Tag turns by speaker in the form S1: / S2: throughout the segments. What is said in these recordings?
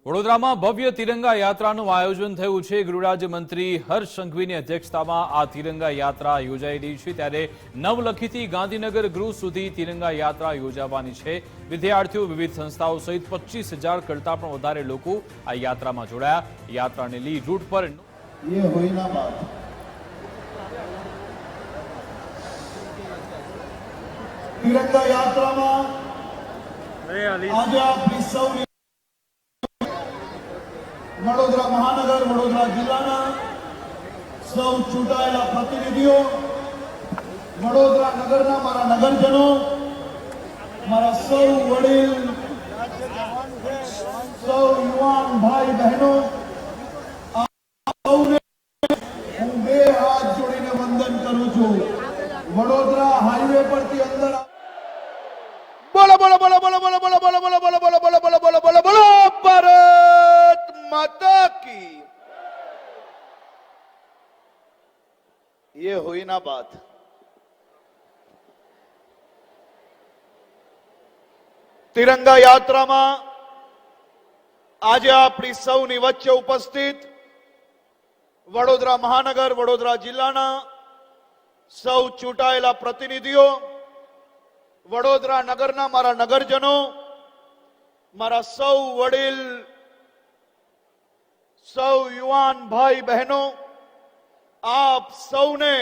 S1: વડોદરામાં ભવ્ય તિરંગા યાત્રાનું આયોજન થયું છે। ગૃહરાજ્ય મંત્રી હર્ષ સંઘવીની અધ્યક્ષતામાં આ તિરંગા યાત્રા યોજાઈ રહી છે। ત્યારે નવલખીથી ગાંધીનગર ગૃહ સુધી તિરંગા યાત્રા યોજાવાની છે। વિદ્યાર્થીઓ, વિવિધ સંસ્થાઓ સહિત 25,000 કરતા પણ વધારે લોકો આ યાત્રામાં જોડાયા। યાત્રાને લઈ રૂટ પર
S2: तिरंगा यात्रा में आज आपनी सौनी वडोदरा महानगर वडोदरा जिला सौ चूंटायेला प्रतिनिधिओ वडोदरा नगर मारा नगरजनों मारा सौ वडील सौ युवान भाई बहनों हूँ बे हाथ जोड़ीने वंदन करूं छूं। वडोदरा हाईवे पर अंदर बोलो बोलो बोलो बोलो बोलो बोलो बोलो बोलो बोलो बोलो बोलो बोलो बोलो बोलो बोलो भारत माता की। ये हुई ना बात। तिरंगा यात्रा में आज अपनी सौनी वच्चे उपस्थित वडोदरा महानगर वडोदरा जिल्लाना सौ चूंटायेला प्रतिनिधिओ वडोदरा नगरना मारा नगरजनों मारा सौ वडील सौ युवान भाई बहनों आप सौने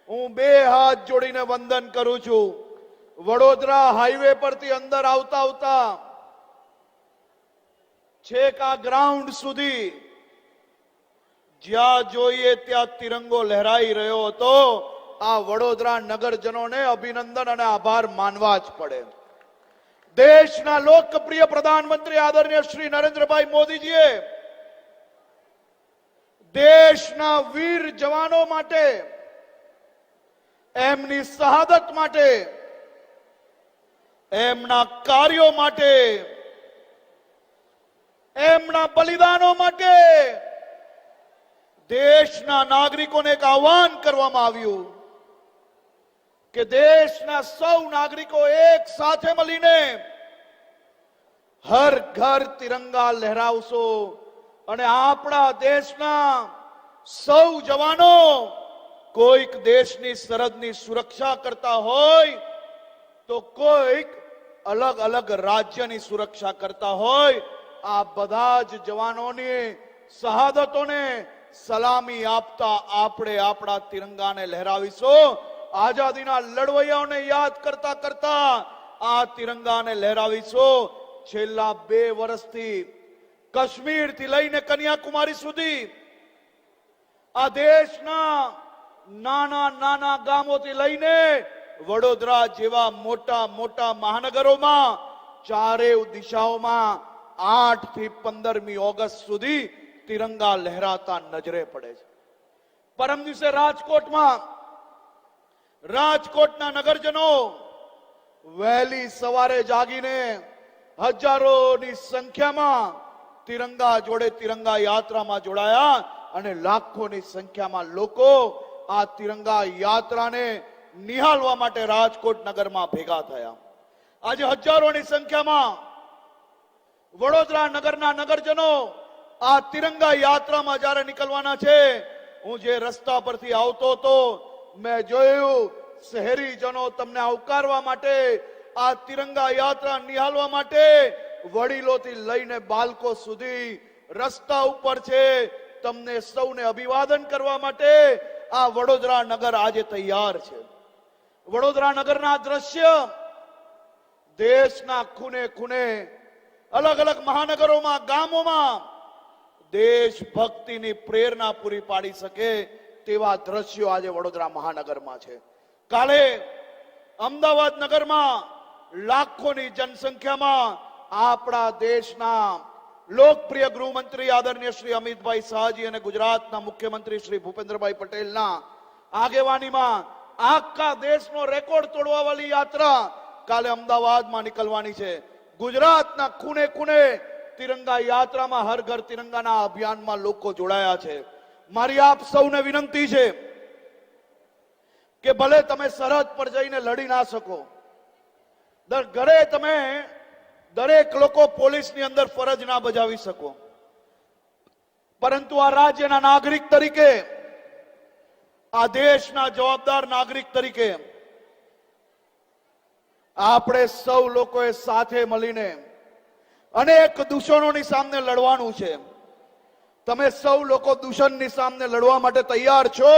S2: हूँ बे हाथ जोड़ीने वंदन करूं छूं। वडोदरा हाईवे परथी अंदर आवता आवता छेक आ ग्राउंड सुधी ज्या जोईए त्या तिरंगो लहराई रह्यो हतो। आ वडोदरा नगरजनों ने अभिनंदन और आभार मानवा ज पड़े। देशना लोकप्रिय प्रधानमंत्री आदरणीय श्री नरेंद्रभाई मोदीजीए देशना वीर जवानों माटे एमनी शहादत माटे एमना कार्यों माटे एमना बलिदानों माटे देशना नागरिकों ने एक आह्वान करवामां आव्युं कि देशना सौ नागरिकों एक साथे मळीने हर घर तिरंगा लहरावशो अने आपणा देशना सौ जवानो कोईक देशनी सरहदनी सुरक्षा करता होय तो कोईक अलग अलग राज्यनी सुरक्षा करता होय। आ बधा ज जवानोनी शहादतोने सलामी आपता आपणे आपणा तिरंगाने लहरावीशो। आजादीना लड़वैयाओने याद करता करता आ तिरंगाने लहरावीशो। छेल्ला 2 वर्षथी कश्मीर थी लईने कन्याकुमारी सुधी आ देशना नाना नाना गामोथी लईने वडोदरा जेवा मोटा मोटा महानगरोमां चारे दिशाओमां 8 થી 15મી ઓગસ્ટ સુધી तिरंगा लहराता नजरे पड़े। परम दिवसे राजकोटना नगरजनों वहेली सवारे जागीने हजारोनी संख्यामां तिरंगा जोड़े तिरंगा यात्रा में जोड़ाया अने लाखोनी संख्यामां लोको आ तिरंगा यात्रा ने निहाळवा माटे राजकोट नगर में भेगा थया। आज हजारोनी संख्यामां वडोदरा नगरना नगरजनों आ तिरंगा यात्रा में जारे निकलवाना छे। हूँ जे रस्ता परथी आवतो तो मैं जोयुं शहेरीजनों तमने आवकारवा माटे आ तिरंगा यात्रा निहाळवा माटे वडीलोथी लईने बाळको सुधी रस्ता उपर छे। तमने सौने अभिवादन करवा माटे आ वडोदरा नगर आज तैयार छे। वडोदरा नगरना दृश्य देशना खूने खूने अलग अलग महानगरों में गामों में देशभक्ति प्रेरणा पूरी पाड़ी सके तेवा दृश्यों आज वडोदरा महानगर में छे। काले अमदावाद नगर में लाखोनी जनसंख्या में आपड़ा देशना लोकप्रिय गृहमंत्री आदरणीय श्री अमित भाई शाहजी और गुजरातना मुख्यमंत्री श्री भूपेन्द्र भाई पटेल आगेवानी में आखा देश नो रेकॉर्ड तोड़वा वाली यात्रा काले अमदावाद में निकलवानी छे। गुजरातना खूने खूने तिरंगा यात्रा में हर घर तिरंगाना अभियान में लोको जोड़ाया छे। मारी आप सौने विनंती छे कि भले तमे सरहद पर जईने लड़ी ना सको, घरे तमे દરેક લોકો પોલીસની અંદર ફરજ ના બજાવી શકો, પરંતુ આ રાજ્યના નાગરિક તરીકે, આ દેશના જવાબદાર નાગરિક તરીકે આપણે સૌ લોકોએ સાથે મળીને અનેક દૂષણોની સામે લડવાનું છે. તમે સૌ લોકો દૂષણની સામે લડવા માટે તૈયાર છો?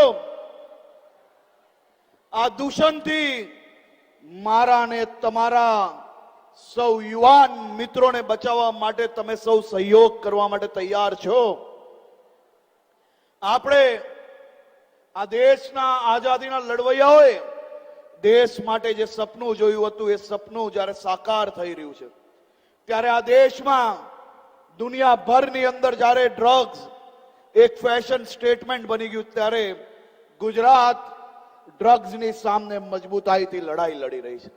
S2: આ દૂષણથી મારા ને તમારા સૌ યુવાન મિત્રોને બચાવવા માટે તમે સૌ સહયોગ કરવા માટે તૈયાર છો? આપણે આ દેશના આઝાદીના લડવૈયાઓએ દેશ માટે જે સપનું જોયું હતું, એ સપનું જ્યારે સાકાર થઈ રહ્યું છે, ત્યારે આ દેશમાં દુનિયાભરની અંદર જ્યારે ડ્રગ્સ એક ફેશન સ્ટેટમેન્ટ બની ગયું, ત્યારે ગુજરાત ડ્રગ્સની સામે મજબૂતાઈથી લડાઈ લડી રહી છે.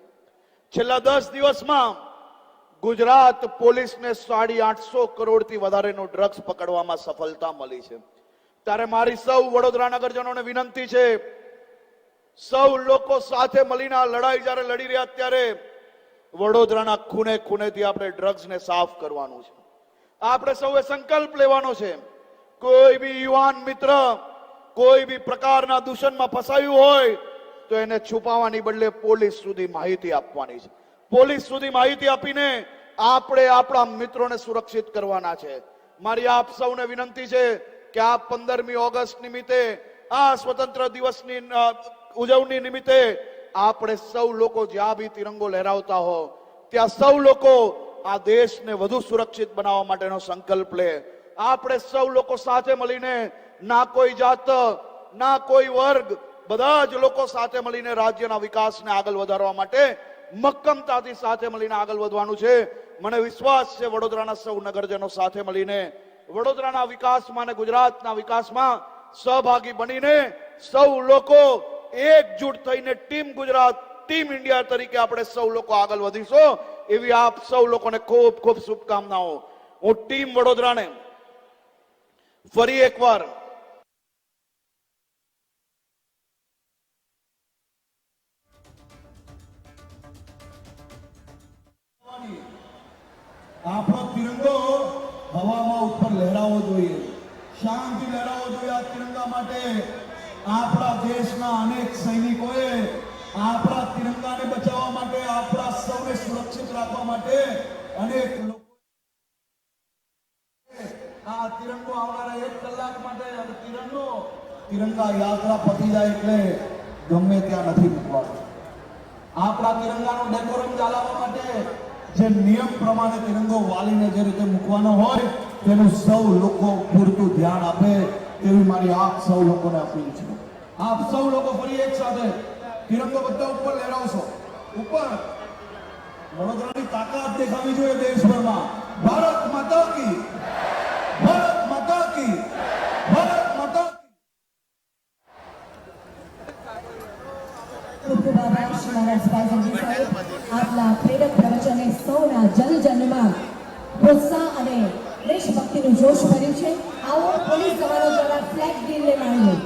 S2: છેલ્લા 10 દિવસમાં ગુજરાત પોલીસને 850 કરોડથી વધારેનું ડ્રગ્સ પકડવામાં સફળતા મળી છે. ત્યારે મારી સૌ વડોદરા નગરજનોને વિનંતી છે, સૌ લોકો સાથે મળીને આ લડાઈ જ્યારે લડી રહ્યા, ત્યારે વડોદરાના ખૂણે ખૂણેથી આપણે ડ્રગ્સને સાફ કરવાનું છે. આપણે સૌએ સંકલ્પ લેવાનો છે, કોઈ બી યુવાન મિત્ર કોઈ બી પ્રકારના દૂષણમાં ફસાયું હોય તો એને છુપાવવાની બદલે પોલીસ સુધી માહિતી આપવાની છે. પોલીસ સુધી માહિતી આપીને આપણે આપણા મિત્રોને સુરક્ષિત કરવાના છે. મારી આપ સૌને વિનંતી છે કે આ 15મી ઓગસ્ટ નિમિત્તે, આ સ્વતંત્ર દિવસની ઉજવણી નિમિત્તે આપણે સૌ લોકો જ્યાં બી તિરંગો લહેરાવતા હો, ત્યાં સૌ લોકો આ દેશને વધુ સુરક્ષિત બનાવવા માટેનો સંકલ્પ લે. આપણે સૌ લોકો સાથે મળીને, ના કોઈ જાત, ના કોઈ વર્ગ, બધા જ લોકો સાથે મળીને રાજ્યના વિકાસને આગળ વધારવા માટે મક્કમતાથી સાથે મળીને આગળ વધવાનું છે. મને વિશ્વાસ છે વડોદરાના સૌ નગરજનો સાથે મળીને વડોદરાના વિકાસમાં અને ગુજરાતના વિકાસમાં સહભાગી બનીને સૌ લોકો એકજૂટ થઈને ટીમ ગુજરાત, ટીમ ઇન્ડિયા તરીકે આપણે સૌ લોકો આગળ વધીશું, એવી આપ સૌ લોકોને ખૂબ ખૂબ શુભકામનાઓ. હું ટીમ વડોદરાને ફરી એકવાર
S3: આપણો તિરંગો હવામાં ઉપર લહેરાવો જોઈએ, શાંતિ લહેરાવો જોઈએ. આ તિરંગા માટે આપણા દેશના અનેક સૈનિકોએ આપણા તિરંગાને બચાવવા માટે, આપણા સૌને સુરક્ષિત રાખવા માટે અનેક લોકો આ તિરંગો આવનારા 1 કલાક માટે તિરંગા યાત્રા પતી જાય એટલે ગમે ત્યાં નથી મૂકવાનો. આપણા તિરંગાનો ડેકોરમ જાળવવા માટે જે નિયમ પ્રમાણે તિરંગો વાલીને જે રીતે મૂકવાનો હોય તેનું સૌ લોકો પૂરતું ધ્યાન આપે તેવી મારી આપ સૌ લોકોને અપીલ છે. આપ સૌ લોકો ફરી એક સાથે તિરંગો બધા ઉપર લહેરાવશો. ઉપર વડોદરાની તાકાત દેખાવી જોઈએ દેશભરમાં. ભારત માતા કી, ભારત માતા કી, ભારત માતા કી.
S4: ખૂબ આભાર શ્રી મહારાજ ભાઈજી સાહેબ. આપના પ્રેરક પ્રવચને સૌના જનજનમાં પ્રોત્સાહ અને દેશભક્તિનું જોશ ભર્યું છે. આવો પોલીસ જવાનો દ્વારા ફ્લેગ ડીલને માણીએ.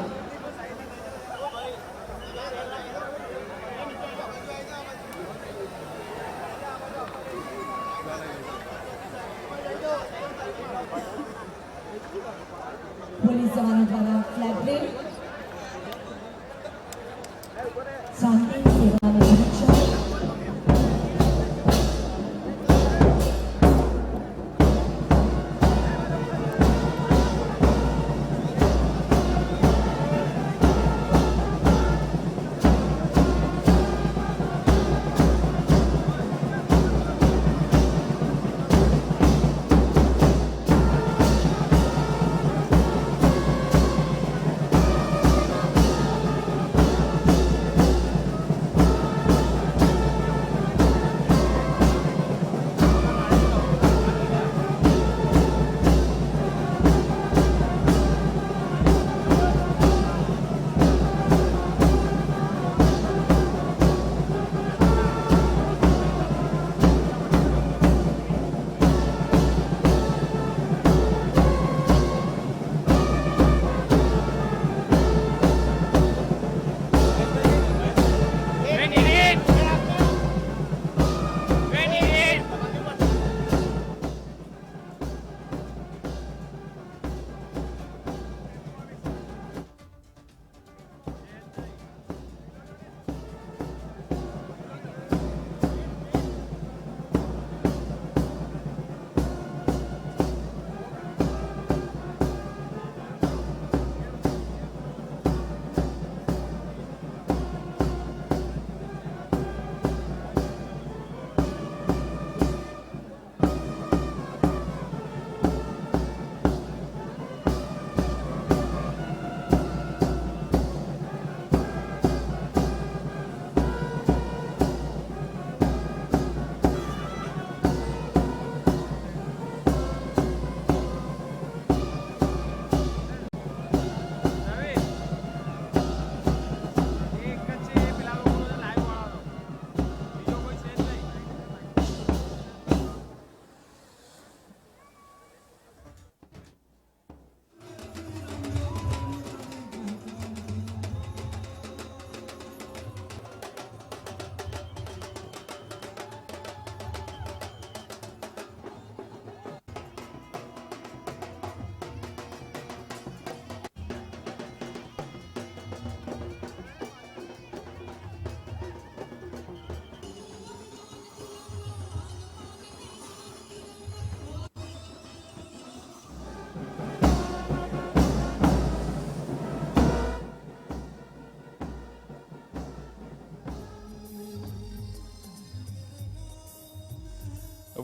S4: પોલીસ જવાનો દ્વારા ફ્લેગ ડીલ, શાંતિ, સેવા અને સુરક્ષા.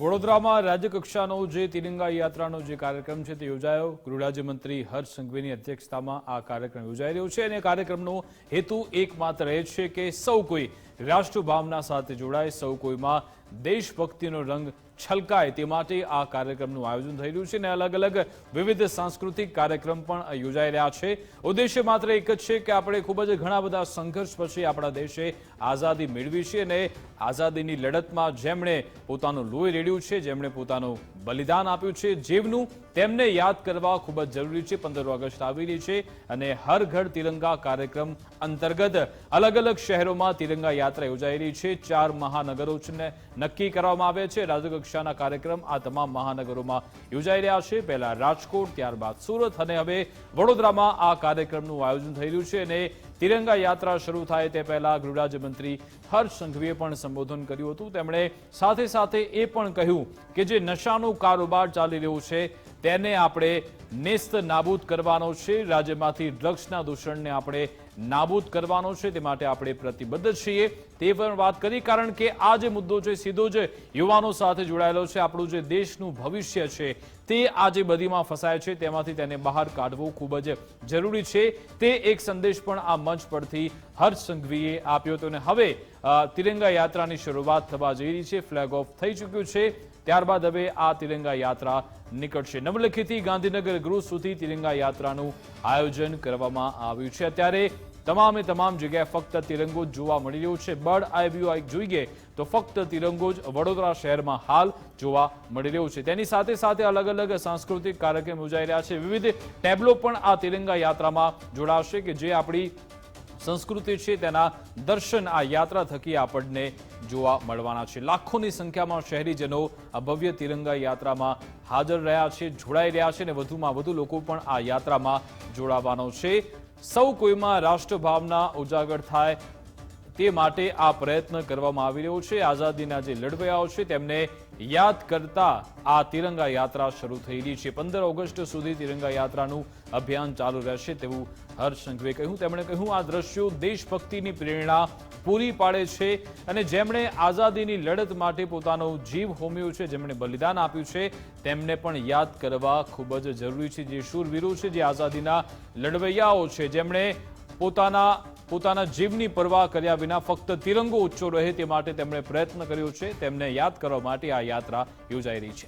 S1: વડોદરામાં રાજ્યકક્ષાનો જે તિરંગા યાત્રાનો જે કાર્યક્રમ છે તે યોજાયો. ગૃહરાજ્યમંત્રી હર્ષ સંઘવીની અધ્યક્ષતામાં આ કાર્યક્રમ યોજાઈ રહ્યો છે અને કાર્યક્રમનો હેતુ એકમાત્ર એ છે કે સૌ કોઈ રાષ્ટ્રભાવના સાથે જોડાય, સૌ કોઈમાં દેશભક્તિનો રંગ છલકાય તે માટે આ કાર્યક્રમનું આયોજન થઈ રહ્યું છે અને અલગ અલગ વિવિધ સાંસ્કૃતિક કાર્યક્રમ પણ યોજાઈ રહ્યા છે. ઉદ્દેશ્ય માત્ર એક જ છે કે આપણે ખૂબ જ ઘણા બધા સંઘર્ષ પછી આપણા દેશે આઝાદી મેળવી છે અને આઝાદીની લડતમાં જેમણે પોતાનું લોહી રેડ્યું છે, જેમણે પોતાનું બલિદાન આપ્યું છે, જીવનું, તેમને યાદ કરવા ખૂબ જ જરૂરી છે. 15 ઓગસ્ટ આવી રહી છે અને હર ઘર તિરંગા કાર્યક્રમ અંતર્ગત અલગ અલગ શહેરોમાં તિરંગા યાત્રા યોજાઈ રહી છે. 4 મહાનગરોને નક્કી કરવામાં આવ્યા છે. રાજ્યકક્ષાના કાર્યક્રમ આ તમામ મહાનગરોમાં યોજાઈ રહ્યા છે. પહેલા રાજકોટ, ત્યારબાદ સુરત અને હવે વડોદરામાં આ કાર્યક્રમનું આયોજન થઈ રહ્યું છે અને તિરંગા યાત્રા શરૂ થાય તે પહેલા ગૃહરાજ્યમંત્રી હર્ષ સંઘવીએ પણ સંબોધન કર્યું હતું. તેમણે સાથે સાથે એ પણ કહ્યું કે જે નશાનો કારોબાર ચાલી રહ્યો છે તેને આપણે નેસ્ત નાબૂદ કરવાનો છે. રાજ્યમાંથી ડ્રગ્સના દૂષણને આપણે નાબૂદ કરવાનો છે. તે માટે આપણે પ્રતિબદ્ધ છીએ તે પણ વાત કરી, કારણ કે આ જે મુદ્દો છે સીધો જ યુવાનો સાથે જોડાયેલો છે. આપણું જે દેશનું ભવિષ્ય છે તે આજે બધીમાં ફસાય છે, તેમાંથી તેને બહાર કાઢવું ખૂબ જ જરૂરી છે. તે એક સંદેશ પણ આ મંચ પરથી હર્ષ સંઘવીએ આપ્યો હતો અને હવે તિરંગા યાત્રાની શરૂઆત થવા જઈ રહી છે. ફ્લેગ ઓફ થઈ ચૂક્યું છે. ત્યારબાદ હવે આ તિરંગા યાત્રા નીકળશે. નવલખીથી ગાંધીનગર ગૃહ સુધી તિરંગા યાત્રાનું આયોજન કરવામાં આવ્યું છે. અત્યારે તમામે તમામ જગ્યાએ ફક્ત તિરંગો જ જોવા મળી રહ્યો છે. બર્ડ આઈ વ્યૂ જોઈએ તો ફક્ત તિરંગો જ વડોદરા શહેરમાં હાલ જોવા મળી રહ્યો છે. તેની સાથે સાથે અલગ અલગ સાંસ્કૃતિક કાર્યક્રમ યોજાઈ રહ્યા છે. વિવિધ ટેબ્લો પણ આ તિરંગા યાત્રામાં જોડાશે કે જે આપણી સંસ્કૃતિ છે તેના દર્શન આ યાત્રા થકી આપણને જોવા મળવાના છે. લાખોની સંખ્યામાં શહેરીજનો આ ભવ્ય તિરંગા યાત્રામાં હાજર રહ્યા છે, જોડાઈ રહ્યા છે અને વધુમાં વધુ લોકો પણ આ યાત્રામાં જોડાવાનો છે. સૌ કોઈમાં રાષ્ટ્રભાવના ઉજાગર થાય તે માટે આ પ્રયત્ન કરવામાં આવી રહ્યો છે. આઝાદીના જે લડવૈયાઓ છે તેમને યાદ કરતા આ તિરંગા યાત્રા શરૂ થઈ રહી છે. 15 ઓગસ્ટ સુધી તિરંગા યાત્રાનું અભિયાન ચાલુ રહેશે તેવું હર્ષ સંઘવીએ કહ્યું. તેમણે કહ્યું આ દ્રશ્યો દેશભક્તિની પ્રેરણા પૂરી પાડે છે અને જેમણે આઝાદીની લડત માટે પોતાનો જીવ હોમ્યો છે, જેમણે બલિદાન આપ્યું છે, તેમને પણ યાદ કરવા ખૂબ જ જરૂરી છે. જે શૂરવીરો છે, જે આઝાદીના લડવૈયાઓ છે, જેમણે પોતાના જીવની પરવા કર્યા વિના ફક્ત તિરંગો ઊંચો રહે તે માટે તેમણે પ્રયત્ન કર્યો છે, તેમને યાદ કરવા માટે આ યાત્રા યોજાઈ રહી છે.